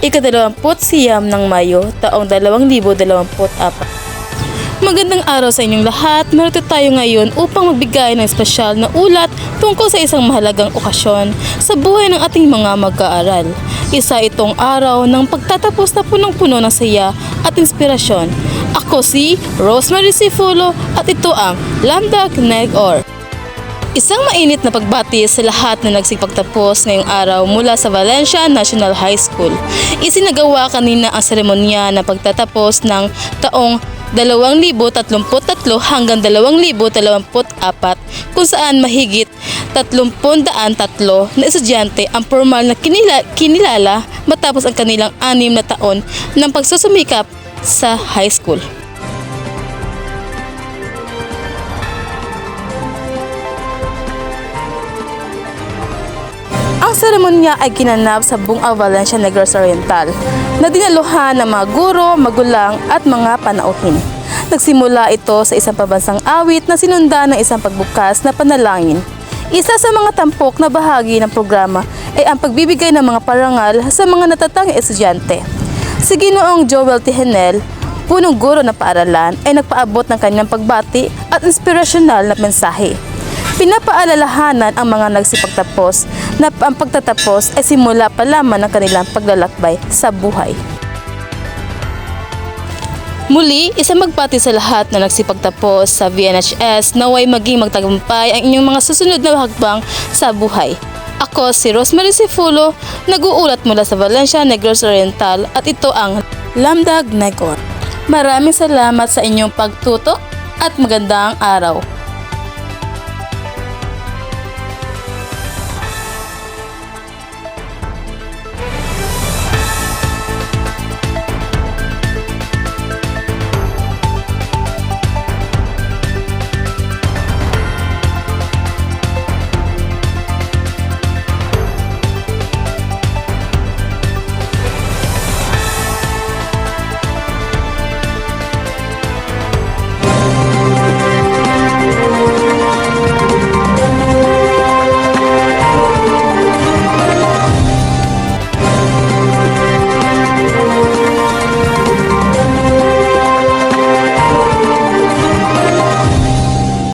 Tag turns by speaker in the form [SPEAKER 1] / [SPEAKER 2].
[SPEAKER 1] ika-29 ng Mayo, taong 2024. Magandang araw sa inyong lahat. Narito tayo ngayon upang magbigay ng espesyal na ulat tungkol sa isang mahalagang okasyon sa buhay ng ating mga mag-aaral. Isa itong araw ng pagtatapos na punong-puno ng saya at inspirasyon. Ako si Rosemary Sifulo at ito ang Lambda Negor. Isang mainit na pagbati sa lahat na nagsipagtapos ngayong araw mula sa Valencia National High School. Isinagawa kanina ang seremonya na pagtatapos ng taong 2033 hanggang 2024 kung saan mahigit 303 na estudyante ang formal na kinilala matapos ang kanilang 6 na taon ng pagsusumikap sa high school. Ang seremonya ay ginanap sa Bunga Valencia Negros Oriental na dinaluhan ng mga guro, magulang at mga panauhin. Nagsimula ito sa isang pambansang awit na sinunda ng isang pagbukas na panalangin. Isa sa mga tampok na bahagi ng programa ay ang pagbibigay ng mga parangal sa mga natatangi estudyante. Si Ginoong Joel Tihenel, punong guro ng paaralan, ay nagpaabot ng kanyang pagbati at inspirasyonal na mensahe. Pinapaalalahanan ang mga nagsipagtapos na ang pagtatapos ay simula pa lamang ng kanilang paglalakbay sa buhay. Muli, isang magbati sa lahat na nagsipagtapos sa VNHS naway maging magtagumpay ang inyong mga susunod na hakbang sa buhay. Ako si Rosemary Sifulo, nag-uulat mula sa Valencia Negros Oriental at ito ang Lambda Negor. Maraming salamat sa inyong pagtutok at magandang araw.